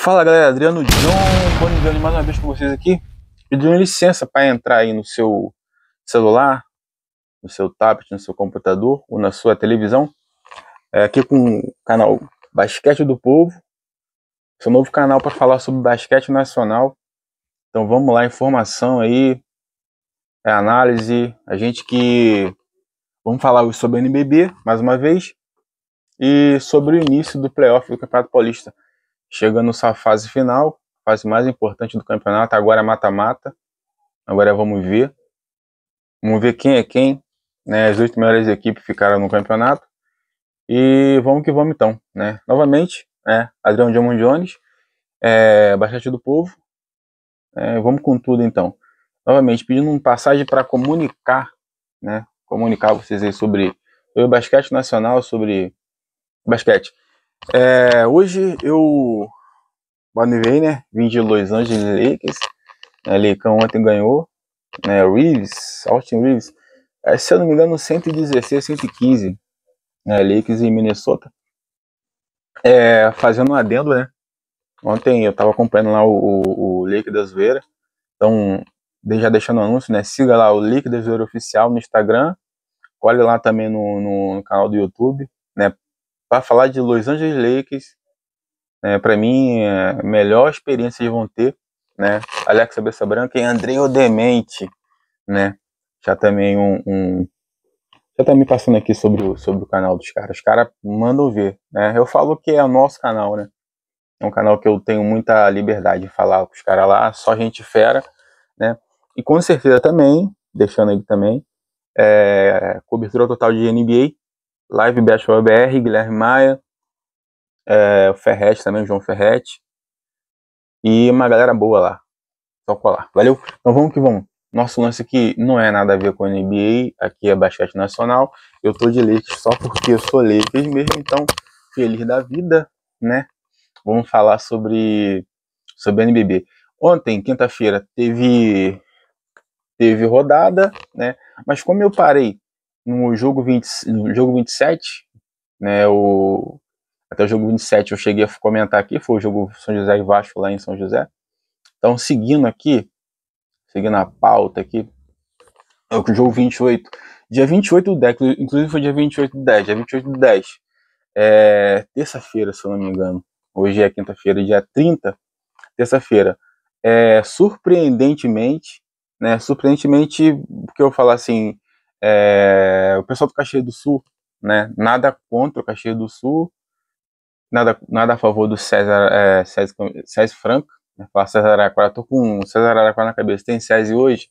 Fala galera, Adriano John, Bonizando mais uma vez com vocês aqui, pedindo licença para entrar aí no seu celular, no seu tablet, no seu computador ou na sua televisão, aqui com o canal Basquete do Povo, seu novo canal para falar sobre basquete nacional. Então vamos lá, informação aí, análise, vamos falar sobre o NBB mais uma vez e sobre o início do playoff do Campeonato Paulista. Chegando nessa fase final, fase mais importante do campeonato, agora é mata-mata. Agora vamos ver quem é quem, né? As 8 melhores equipes ficaram no campeonato. E vamos que vamos então, né? Novamente, Adriano John Jones, Basquete do Povo. Vamos com tudo então. Novamente, pedindo uma passagem para comunicar, né? Comunicar vocês aí sobre o basquete nacional, sobre basquete. Hoje eu veio, né? Vim de Los Angeles Lakers. Lecão ontem ganhou, né? Austin Reeves. Se eu não me engano, 116, 115. Lakers em Minnesota. Fazendo um adendo, né? Ontem eu tava acompanhando lá o Lake da Zoeira. Então, já deixando o anúncio, né? Siga lá o Lake da Zoeira Oficial no Instagram. Olhe lá também no canal do YouTube, né? Para falar de Los Angeles Lakers, para mim, a melhor experiência eles vão ter, né? Alex Cabeça Branca e André Odemente, né? Já também já tá me passando aqui sobre o canal dos caras. Os caras mandam ver, né? Eu falo que é o nosso canal, né? É um canal que eu tenho muita liberdade de falar com os caras lá, só gente fera, né? E com certeza também, deixando aí também, cobertura total de NBA, Live Basketball BR, Guilherme Maia, o Ferretti também, o João Ferretti, e uma galera boa lá. Só colar. Valeu? Então vamos que vamos. Nosso lance aqui não é nada a ver com a NBA, aqui é basquete nacional. Eu tô de Lakers só porque eu sou Lakers mesmo, então feliz da vida, né? Vamos falar sobre NBB. Ontem, quinta-feira, teve rodada, né? Mas como eu parei no jogo 27, né? Até o jogo 27 eu cheguei a comentar aqui, foi o jogo São José e Vasco lá em São José. Então, seguindo a pauta aqui, o jogo 28, dia 28 do 10, inclusive foi dia 28 do 10, dia 28 do 10, terça-feira, se eu não me engano, hoje é quinta-feira, dia 30, terça-feira, surpreendentemente, porque eu falo assim, o pessoal do Caxias do Sul, né, nada contra o Caxias do Sul, nada a favor do César Franco, falar César Araquara, tô com César Araquara na cabeça, tem SESI hoje,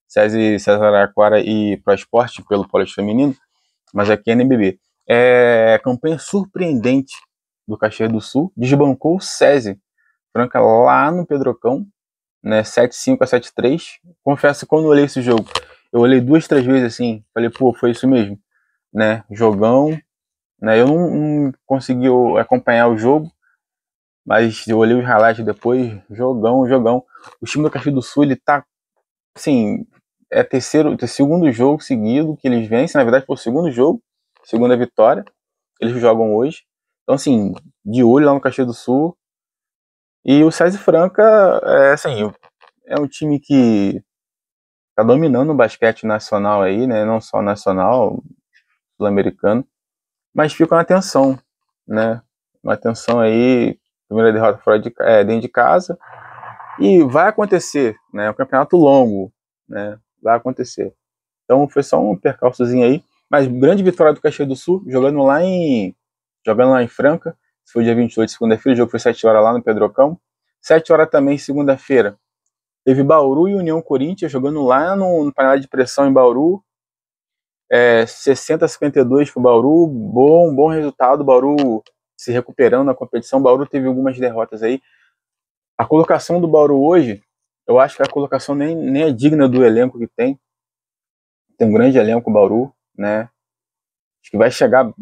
SESI César Araquara e Pro Esporte pelo Paulista Feminino, mas aqui é NBB. Campanha surpreendente do Caxias do Sul, desbancou o SESI Franca lá no Pedrocão, né, 7-5 a 7-3. Confesso que quando eu olhei esse jogo, eu olhei 2, 3 vezes assim, falei, pô, foi isso mesmo, né, jogão, né, eu não consegui acompanhar o jogo, mas eu olhei os highlights depois, jogão. O time do Caxias do Sul, ele tá, assim, segundo jogo seguido que eles vencem, na verdade foi o segundo jogo, segunda vitória, eles jogam hoje. Então, assim, de olho lá no Caxias do Sul. E o César Franca, é um time que tá dominando o basquete nacional aí, né, não só nacional, sul-americano, mas fica uma tensão, né, uma tensão aí, primeira derrota dentro de casa, e vai acontecer, né, é um campeonato longo, né, vai acontecer. Então foi só um percalçozinho aí, mas grande vitória do Caxias do Sul, jogando lá em Franca. Foi dia 28, segunda-feira, o jogo foi 7 horas lá no Pedrocão. 7 horas também, segunda-feira, teve Bauru e União Corinthians, jogando lá no panela de pressão em Bauru. 60-52 pro Bauru, bom resultado, Bauru se recuperando na competição. Bauru teve algumas derrotas aí. A colocação do Bauru hoje, eu acho que a colocação nem é digna do elenco que tem. Tem um grande elenco o Bauru, né? Acho que vai chegar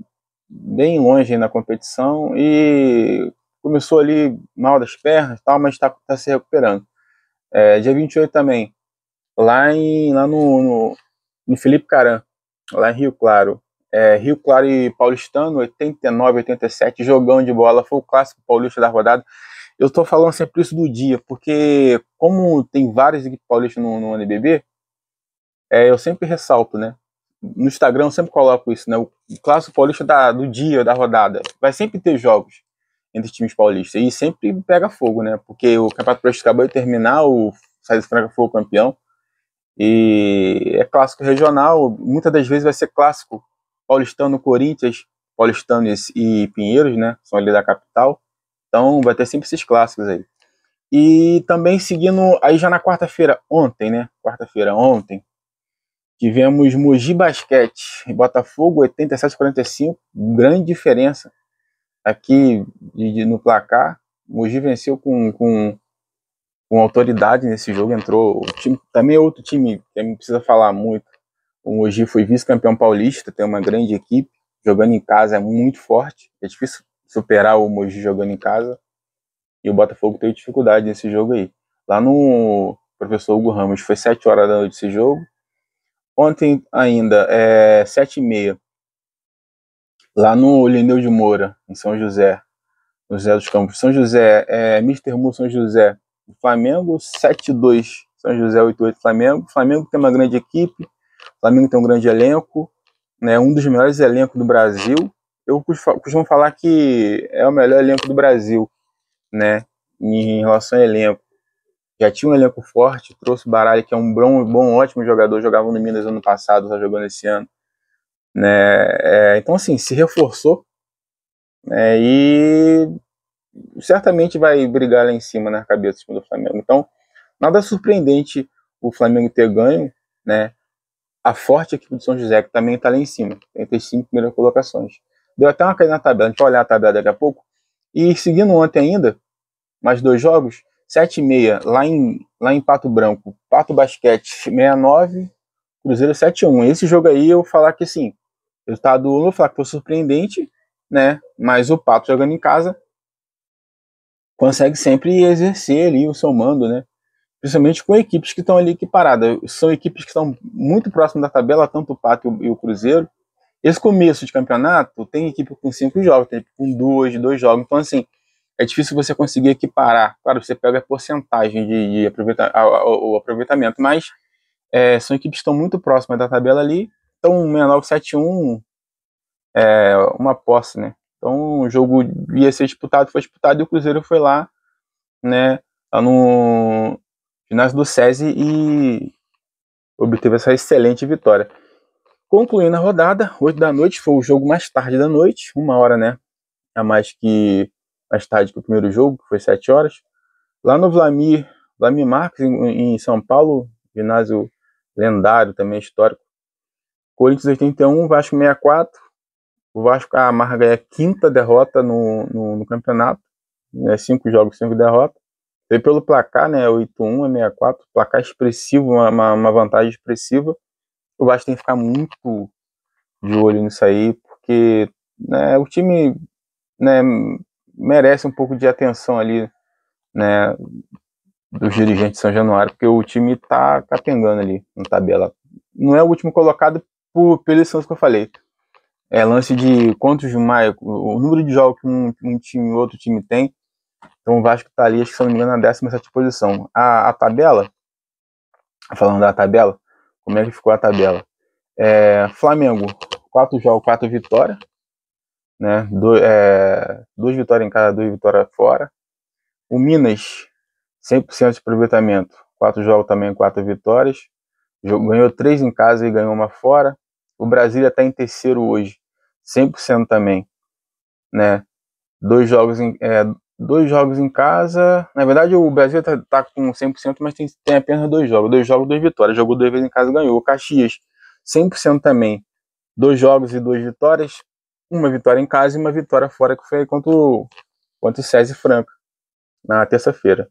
bem longe na competição e começou ali mal das pernas e tal, mas tá se recuperando. Dia 28 também, lá no Felipe Caram, lá em Rio Claro. Rio Claro e Paulistano, 89-87, jogão de bola, foi o clássico paulista da rodada. eu tô falando sempre isso do dia, porque como tem várias equipes paulistas no NBB, eu sempre ressalto, né? No Instagram eu sempre coloco isso, né? O clássico paulista do dia, da rodada. Vai sempre ter jogos entre times paulistas. E sempre pega fogo, né? Porque o Campeonato Paulista acabou de terminar, o Saída Franca foi o campeão. E é clássico regional. Muitas das vezes vai ser clássico paulistano, Corinthians, paulistanos e Pinheiros, né? São ali da capital. Então vai ter sempre esses clássicos aí. E também seguindo, aí já na quarta-feira, ontem, tivemos Mogi Basquete e Botafogo, 87-45, grande diferença aqui no placar. Mogi venceu com autoridade nesse jogo, entrou o time, também é outro time que não precisa falar muito. O Mogi foi vice-campeão paulista, tem uma grande equipe, jogando em casa é muito forte, é difícil superar o Mogi jogando em casa, e o Botafogo teve dificuldade nesse jogo aí. Lá no Professor Hugo Ramos foi 7 horas da noite esse jogo. Ontem ainda, 7h30, lá no Lineu de Moura, em São José, no José dos Campos. São José, Mister Mu São José, Flamengo, 7-2, São José 8-8 Flamengo. Flamengo tem uma grande equipe, Flamengo tem um grande elenco, né, um dos melhores elencos do Brasil. Eu costumo falar que é o melhor elenco do Brasil, né, em relação ao elenco. Já tinha um elenco forte, trouxe o Baralha, que é um bom, ótimo jogador, jogava no Minas ano passado, está jogando esse ano. Né? Então, assim, se reforçou, né? E certamente vai brigar lá em cima na cabeça do Flamengo. Então, nada surpreendente o Flamengo ter ganho, né? A forte equipe do São José, que também está lá em cima, entre as 5 primeiras colocações. Deu até uma caída na tabela, a gente vai olhar a tabela daqui a pouco. E seguindo ontem ainda, mais 2 jogos, 7h30, lá em Pato Branco, Pato Basquete 69, Cruzeiro 7-1. Esse jogo aí eu vou falar que assim, resultado, não vou falar que foi surpreendente, né? Mas o Pato jogando em casa consegue sempre exercer ali o seu mando, né? Principalmente com equipes que estão ali equiparadas. São equipes que estão muito próximas da tabela, tanto o Pato e o Cruzeiro. Esse começo de campeonato tem equipe com 5 jogos, tem equipe com 2 jogos. Então, assim, é difícil você conseguir equiparar. Claro, você pega a porcentagem de o aproveitamento, mas são equipes que estão muito próximas da tabela ali. Então, 69-71 é uma posse, né? Então, o jogo ia ser disputado, foi disputado e o Cruzeiro foi lá, né, lá no ginásio do SESI e obteve essa excelente vitória. Concluindo a rodada, 8 da noite, foi o jogo mais tarde da noite, 1 hora, né, a mais tarde que o primeiro jogo, que foi 7 horas. Lá no Vlamir Marques, em São Paulo, ginásio lendário, também histórico. Corinthians 81, Vasco 64. O Vasco amarga a 5ª derrota no campeonato, né, 5 jogos, 5 derrotas. E pelo placar, né, 8-1 a 64, placar expressivo, uma vantagem expressiva. O Vasco tem que ficar muito de olho nisso aí, porque, né, o time, né, merece um pouco de atenção ali, né, dos dirigentes de São Januário, porque o time tá capengando ali na tabela. Não é o último colocado pelos lance que eu falei. Lance de quantos mais, o número de jogos que um time e outro time tem. Então o Vasco tá ali, acho que se não me engano, na 17ª posição. A tabela, falando da tabela, como é que ficou a tabela? Flamengo, 4 jogos, 4 vitórias, né? 2 vitórias em casa, 2 vitórias fora. O Minas, 100% de aproveitamento, 4 jogos também, 4 vitórias. Ganhou 3 em casa e ganhou uma fora. O Brasília está em terceiro hoje, 100% também, né? 2 jogos em casa. Na verdade, o Brasil tá com 100%, mas tem apenas 2 jogos. 2 jogos, 2 vitórias. Jogou 2 vezes em casa e ganhou. O Caxias, 100% também. 2 jogos e 2 vitórias. Uma vitória em casa e uma vitória fora, que foi contra o César Franca, na terça-feira.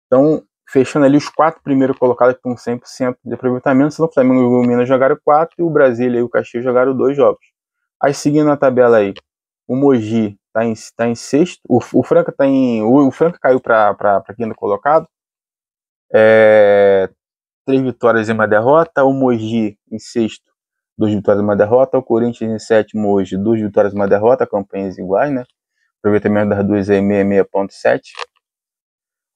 Então, fechando ali os 4 primeiros colocados com 100% de aproveitamento. Senão o Flamengo e o Minas jogaram 4 e o Brasília e o Caxias jogaram 2 jogos. Aí, seguindo a tabela aí, o Mogi tá em sexto. O Franca o Franca caiu para 5º colocado. 3 vitórias e 1 derrota. O Mogi em sexto, 2 vitórias e 1 derrota. O Corinthians em sétimo hoje, 2 vitórias e 1 derrota. Campanhas iguais, né? Aproveitamento das duas aí, 66,7.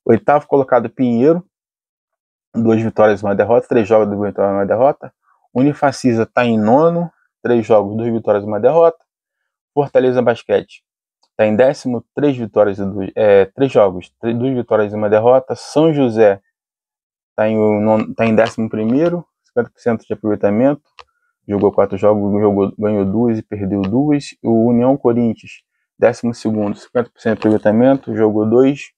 Oitavo colocado, Pinheiro, 2 vitórias e 1 derrota, 3 jogos, 2 vitórias e 1 derrota. Unifacisa está em nono, 3 jogos, 2 vitórias e 1 derrota. Fortaleza Basquete está em décimo, 3 vitórias e 3 jogos, 2 vitórias e 1 derrota. São José está em 11º, 50% de aproveitamento. Jogou 4 jogos, ganhou 2 e perdeu 2. O União Corinthians, 12º, 50% de aproveitamento. Jogou 2,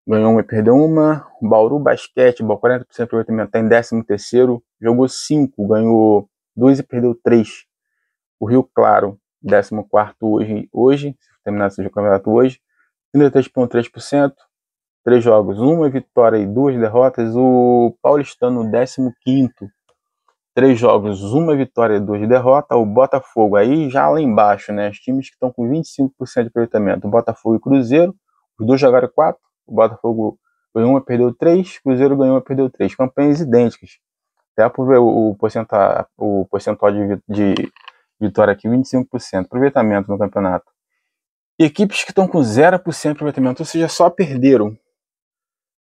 ganhou 1 e perdeu 1. Bauru Basquete, 40% de aproveitamento, está em 13º. Jogou 5, ganhou 2 e perdeu 3. O Rio Claro, 14º hoje, se terminar esse campeonato hoje, 33,3%. 3 jogos, 1 vitória e 2 derrotas. O Paulistano, 15º, 3 jogos, 1 vitória e 2 derrotas. O Botafogo, aí já lá embaixo, né? Os times que estão com 25% de aproveitamento. O Botafogo e Cruzeiro, os dois jogaram 4. O Botafogo ganhou 1 e perdeu 3. Cruzeiro ganhou 1 e perdeu 3. Campanhas idênticas. Até por ver o percentual de vitória aqui, 25%. Aproveitamento no campeonato. Equipes que estão com 0% de aproveitamento, ou seja, só perderam.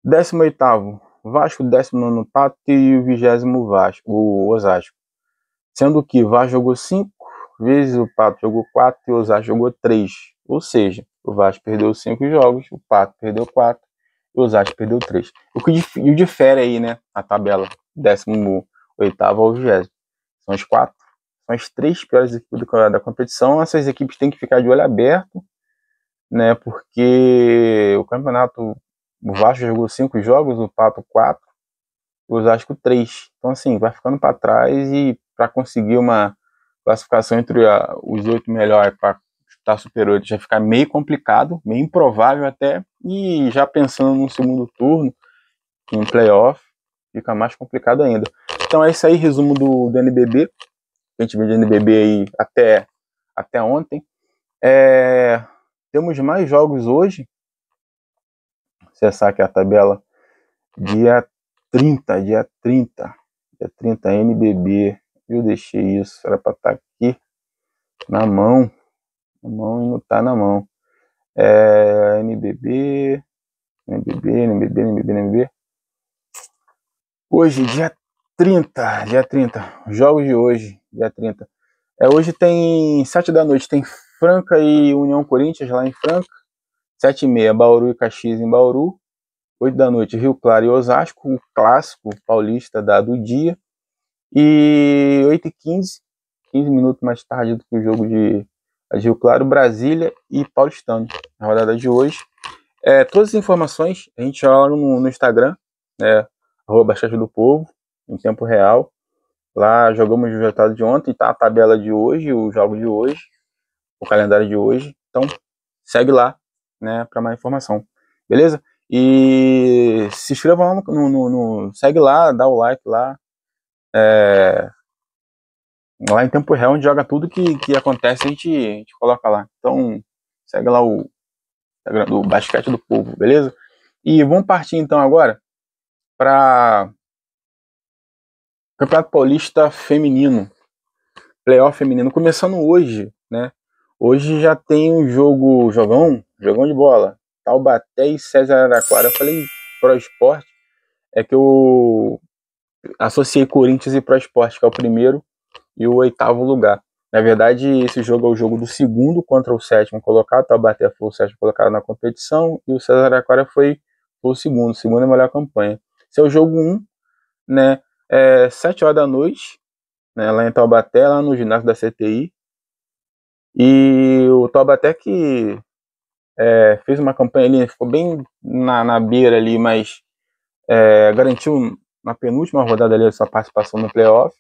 18º, Vasco, 19º, Pato e o 20º Vasco, o Osasco. Sendo que o Vasco jogou 5 vezes, o Pato jogou 4 e o Osasco jogou 3. Ou seja, o Vasco perdeu 5 jogos, o Pato perdeu 4 e o Osasco perdeu 3. O que difere aí, né, a tabela, 18º ao 20º. São as 3 piores equipes da competição. Essas equipes têm que ficar de olho aberto, né, porque o campeonato, o Vasco jogou 5 jogos, o Pato 4, o Osasco 3. Então, assim, vai ficando para trás, e para conseguir uma classificação entre os 8 melhores para estar superior já fica meio complicado, meio improvável até, e já pensando no segundo turno, em playoff, fica mais complicado ainda. Então é isso aí, resumo do NBB. A gente viu de NBB aí até ontem. Temos mais jogos hoje. Acessar aqui a tabela. Dia 30 NBB. Eu deixei isso, era para estar aqui na mão e não está na mão. NBB. Hoje, dia 30, jogos de hoje, dia 30. Hoje tem 7 da noite, tem Franca e União Corinthians lá em Franca. 7h30, Bauru e Caxias em Bauru. 8 da noite, Rio Claro e Osasco, o clássico paulista do dia. E 8h15, 15 minutos mais tarde do que o jogo de Rio Claro, Brasília e Paulistano, na rodada de hoje. Todas as informações a gente joga no Instagram, @Chat do Povo, em tempo real. Lá jogamos o resultado de ontem, tá a tabela de hoje, o jogo de hoje, o calendário de hoje. Então, segue lá, né, para mais informação. Beleza? E se inscreva lá segue lá, dá o like lá. Lá em tempo real, a gente joga tudo que acontece, a gente coloca lá. Então, segue lá o Instagram do Basquete do Povo, beleza? E vamos partir então agora para Campeonato Paulista Feminino, Playoff Feminino, começando hoje, né? Hoje já tem um jogão de bola, Taubaté e César Araquara. Eu falei Pro Esporte, é que eu associei Corinthians e Pro Esporte, que é o primeiro e o 8º lugar. Na verdade, esse jogo é o jogo do segundo contra o 7º colocado. Taubaté foi o 7º colocado na competição e o César Araquara foi o segundo é a melhor campanha. Esse é o jogo 1, né? 7 horas da noite, né, lá em Taubaté, lá no ginásio da CTI. E o Taubaté que fez uma campanha ali, ficou bem na beira ali, mas garantiu na penúltima rodada ali a sua participação no playoff.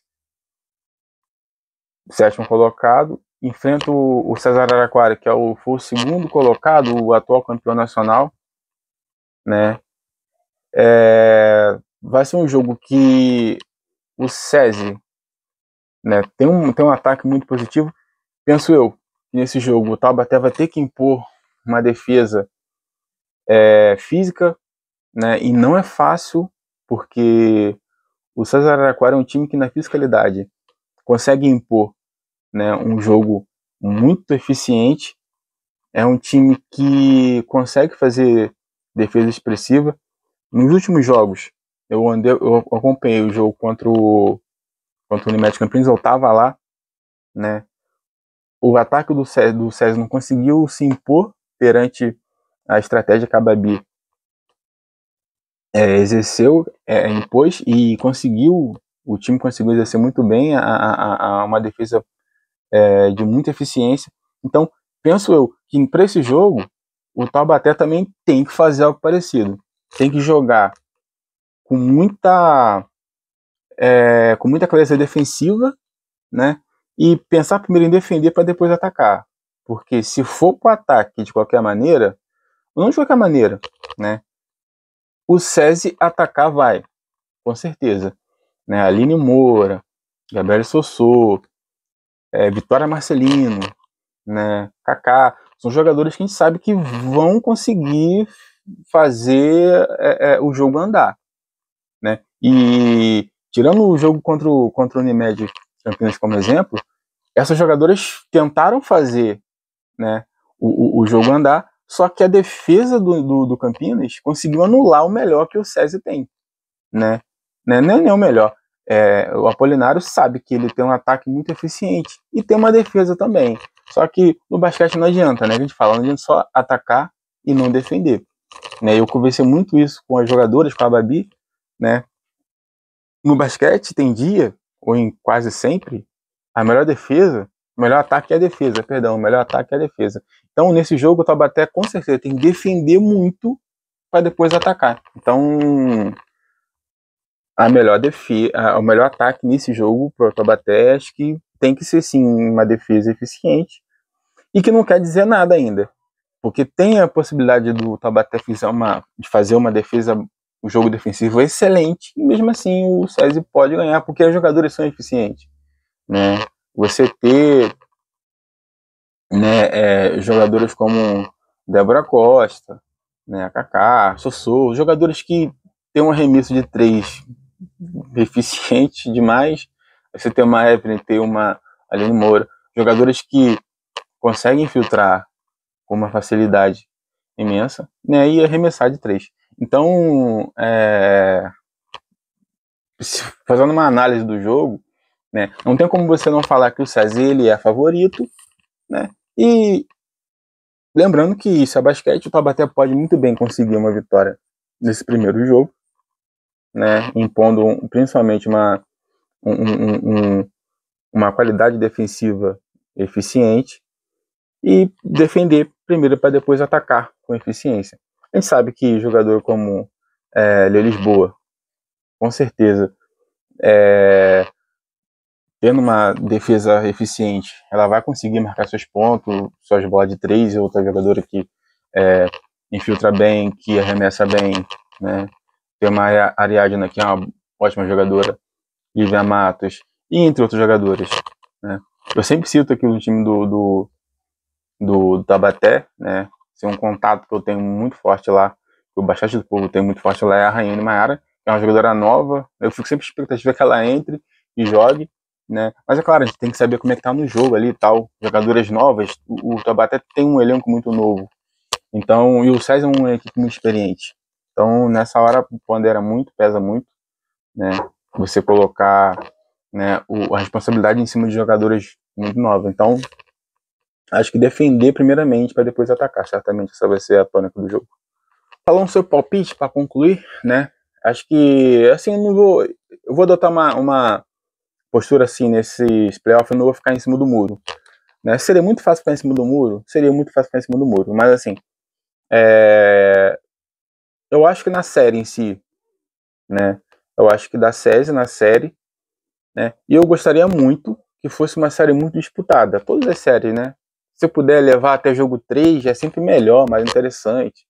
7º colocado, enfrenta o César Araquara, que foi o segundo colocado, o atual campeão nacional, né? Vai ser um jogo que o SESI, né, tem um ataque muito positivo. Penso eu que nesse jogo o Taubaté vai ter que impor uma defesa física, né, e não é fácil, porque o César Araquara é um time que na fiscalidade consegue impor, né, um jogo muito eficiente. É um time que consegue fazer defesa expressiva. Nos últimos jogos, eu acompanhei o jogo contra o Unimed Campinas, eu estava lá, né? O ataque do César não conseguiu se impor perante a estratégia que a Babi exerceu, impôs, e o time conseguiu exercer muito bem uma defesa de muita eficiência. Então, penso eu que para esse jogo, o Taubaté também tem que fazer algo parecido. Tem que jogar com muita clareza defensiva, né? E pensar primeiro em defender para depois atacar. Porque se for para o ataque de qualquer maneira, ou não de qualquer maneira, né? O SESI atacar vai, com certeza. Né? Aline Moura, Gabriel Sossô, Vitória Marcelino, né? Kaká, são jogadores que a gente sabe que vão conseguir fazer o jogo andar, né? E tirando o jogo contra o Unimed Campinas como exemplo, essas jogadoras tentaram fazer, né, o jogo andar, só que a defesa do Campinas conseguiu anular o melhor que o SESI tem, né? Não é o melhor. O Apolinário sabe que ele tem um ataque muito eficiente e tem uma defesa também. Só que no basquete não adianta, né? A gente fala, não adianta só atacar e não defender. Né? Eu conversei muito isso com as jogadoras, com a Babi, né? No basquete tem dia, ou em quase sempre, a melhor defesa, o melhor ataque é a defesa, perdão, o melhor ataque é a defesa. Então, nesse jogo, o Taubaté com certeza tem que defender muito para depois atacar. Então, o melhor ataque nesse jogo para o Taubaté, acho que tem que ser sim uma defesa eficiente, e que não quer dizer nada ainda, porque tem a possibilidade do Taubaté de fazer uma defesa, um jogo defensivo excelente, e mesmo assim o SESI pode ganhar, porque os jogadores são eficientes, né? Você ter, né, jogadores como Débora Costa, né, a Kaká, Sossô, jogadores que têm um arremesso de 3 eficiente demais. Você tem uma Evelyn, tem uma Aline Moura, jogadores que conseguem filtrar com uma facilidade imensa, né, e arremessar de 3. Então, fazendo uma análise do jogo, né, não tem como você não falar que o SESI ele é favorito, né, e lembrando que isso é basquete, o Taubaté pode muito bem conseguir uma vitória nesse primeiro jogo, né, impondo principalmente uma qualidade defensiva eficiente e defender primeiro para depois atacar com eficiência. A gente sabe que jogador como Leo Lisboa, com certeza, tendo uma defesa eficiente, ela vai conseguir marcar seus pontos, suas bolas de 3, e outra jogadora que infiltra bem, que arremessa bem, né? Tem uma Ariadna, que é uma ótima jogadora, Lívia Matos, e entre outros jogadores, né? Eu sempre cito aqui o time do Taubaté, né? Tem um contato que eu tenho muito forte lá, o Basquete do Povo tem muito forte lá, é a Raiane Maiara, que é uma jogadora nova. Eu fico sempre expectativa que ela entre e jogue, né? Mas é claro, a gente tem que saber como é que tá no jogo ali e tal. Jogadoras novas, o Taubaté tem um elenco muito novo. Então, e o SESI é uma equipe muito experiente. Então, nessa hora, pondera muito, pesa muito, né? Você colocar, né, a responsabilidade em cima de jogadoras muito novas. Então, acho que defender primeiramente para depois atacar. Certamente essa vai ser a tônica do jogo. Falando seu palpite para concluir, né? Acho que assim eu vou adotar uma postura assim nesses playoffs, eu não vou ficar em cima do muro, né? Seria muito fácil ficar em cima do muro, mas assim, eu acho que na série em si, né? Eu acho que dá SESI na série, né? E eu gostaria muito que fosse uma série muito disputada, todas as séries, né? Se puder levar até jogo 3, é sempre melhor, mais interessante,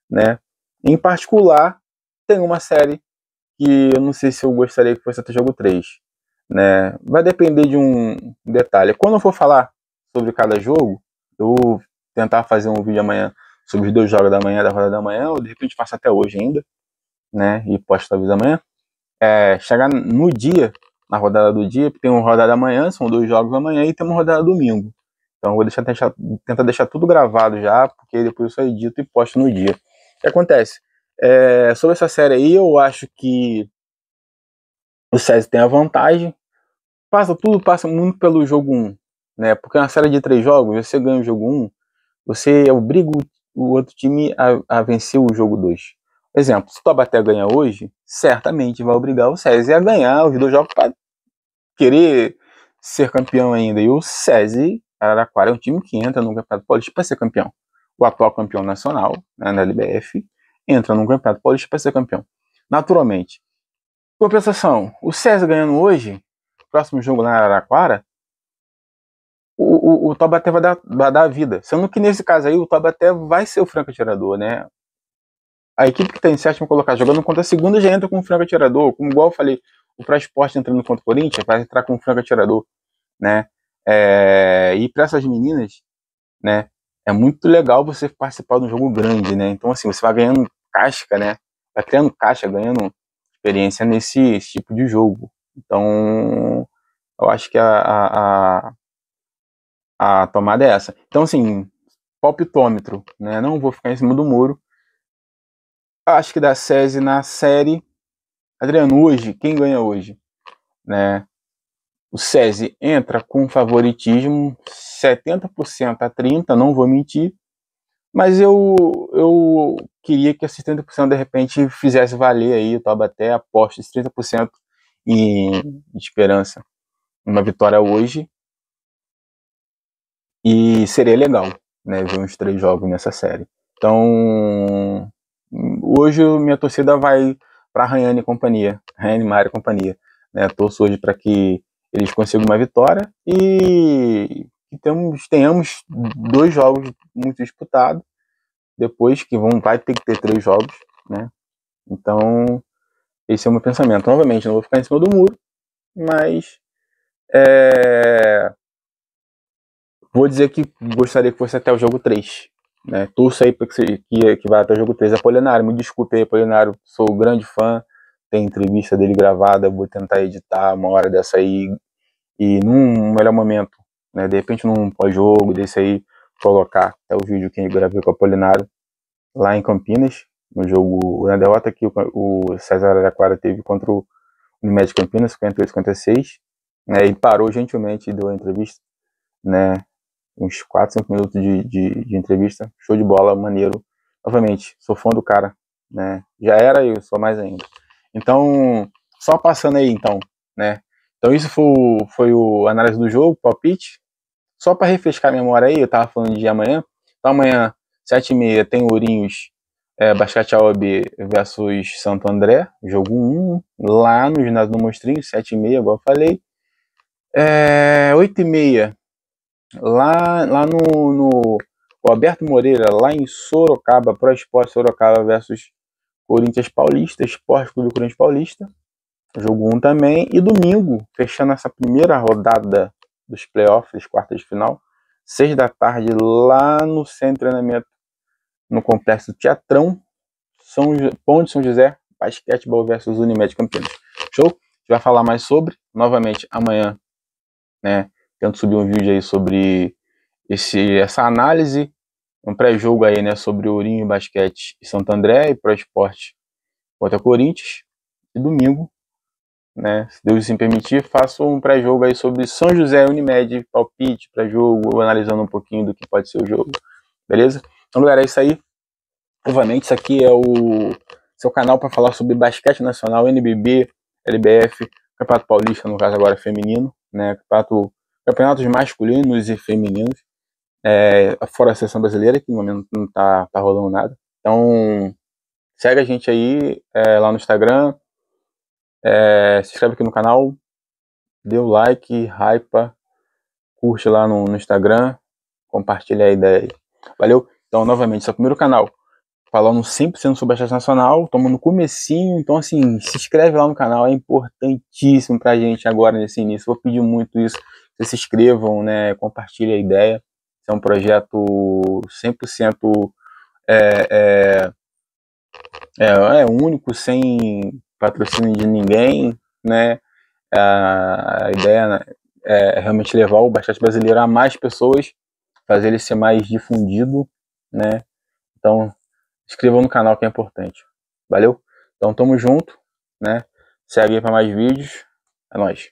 né? Em particular, tem uma série que eu não sei se eu gostaria que fosse até jogo 3, né? Vai depender de um detalhe. Quando eu for falar sobre cada jogo, eu vou tentar fazer um vídeo amanhã sobre os 2 jogos da manhã, da rodada da manhã, ou de repente faço até hoje ainda, né? E posto talvez amanhã. Chegar no dia, na rodada do dia, porque tem uma rodada amanhã, são 2 jogos amanhã, e tem uma rodada domingo. Então eu vou tentar deixar tudo gravado já, porque depois eu só edito e posto no dia. que acontece? Sobre essa série aí, eu acho que o SESI tem a vantagem. Tudo passa muito pelo jogo 1, né? Porque é uma série de 3 jogos, você ganha o jogo 1, você obriga o outro time a vencer o jogo 2. Por exemplo, se o Taubaté ganhar hoje, certamente vai obrigar o SESI a ganhar os 2 jogos para querer ser campeão ainda. E o SESI Araraquara é um time que entra no Campeonato Paulista para ser campeão. O atual campeão nacional, né, na LBF, entra no Campeonato Paulista para ser campeão. Naturalmente. Compensação, o SESI ganhando hoje, próximo jogo lá na Araraquara, o Taubaté vai dar a vida. Sendo que nesse caso aí, o Taubaté vai ser o franco atirador, né? A equipe que está em sétimo colocado jogando contra a segunda já entra com o franco atirador. Como igual eu falei, o Prasport entrando contra o Corinthians vai entrar com o franco atirador, né? E para essas meninas, né? É muito legal você participar de um jogo grande, né? Então, assim, você vai ganhando casca, né? Vai criando caixa, ganhando experiência nesse tipo de jogo. Então, eu acho que a tomada é essa. Então, assim, palpitômetro, né? Não vou ficar em cima do muro. Acho que da SESI na série. Adriano, hoje, quem ganha hoje? Né? O SESI entra com favoritismo 70% a 30%, não vou mentir. Mas eu queria que esses 30% de repente fizesse valer aí o Taubaté, aposto esses 30% em esperança. Uma vitória hoje. E seria legal, né, ver uns 3 jogos nessa série. Então, hoje minha torcida vai para Rayane e companhia, Rayane, Mário e companhia. Né, torço hoje para que eles consigam uma vitória e que tenhamos 2 jogos muito disputados, depois que vai ter que ter 3 jogos, né? Então, esse é o meu pensamento. Novamente, não vou ficar em cima do muro, mas vou dizer que gostaria que fosse até o jogo 3. Né? Torço aí que vai até o jogo 3. Apolinário, me desculpe aí, Apolinário, sou grande fã. Tem entrevista dele gravada, vou tentar editar uma hora dessa aí. E num melhor momento, né? De repente num pós-jogo desse aí, colocar até o vídeo que eu gravei com o Apolinário lá em Campinas, no jogo, na derrota que o César Araraquara teve contra o Unimed Campinas, 58-56. Né? E parou gentilmente e deu a entrevista, né? Uns 4, 5 minutos de entrevista, show de bola, maneiro. Novamente, sou fã do cara, né? Já era e eu sou mais ainda. Então, só passando aí, então, né? Então isso foi o análise do jogo, palpite. Só para refrescar a memória aí, eu tava falando de amanhã. Então amanhã, 7h30, tem Ourinhos, Basquete AOB versus Santo André, jogo 1, lá no ginásio do Mostrinho, 7h30, igual eu falei. 8h30, lá no Alberto Moreira, lá em Sorocaba, Pro Esporte Sorocaba versus Corinthians Paulista, Esporte Clube Corinthians Paulista, jogo 1 também. E domingo, fechando essa primeira rodada dos playoffs, quartas de final, 6 da tarde, lá no centro de treinamento, no Complexo Teatrão, Ponte São José, basquetebol versus Unimed Campinas. Show? A gente vai falar mais sobre, novamente, amanhã, né? Tento subir um vídeo aí sobre essa análise, um pré-jogo aí, né, sobre o Ourinho Basquete e Santo André e Pro Esporte contra Corinthians. E domingo, né, se Deus assim permitir, faço um pré-jogo aí sobre São José Unimed, palpite, pré-jogo, analisando um pouquinho do que pode ser o jogo. Beleza? Então, galera, é isso aí. Novamente, isso aqui é o seu canal para falar sobre basquete nacional, NBB, LBF, Campeonato Paulista, no caso agora feminino, né, campeonatos masculinos e femininos. Fora a seleção brasileira, que no momento não tá rolando nada. Então, segue a gente aí lá no Instagram, se inscreve aqui no canal, dê o like, hypa, curte lá no Instagram, compartilha a ideia aí. Valeu? Então, novamente, esse é o primeiro canal falando 100% sobre basquete nacional, estamos no comecinho, então assim, se inscreve lá no canal, é importantíssimo pra gente agora nesse início, vou pedir muito isso, vocês se inscrevam, né, compartilhem a ideia, é um projeto 100% único, sem patrocínio de ninguém, né, a ideia é realmente levar o basquete brasileiro a mais pessoas, fazer ele ser mais difundido, né, então inscrevam no canal que é importante. Valeu? Então tamo junto, né? Segue aí para mais vídeos. É nóis.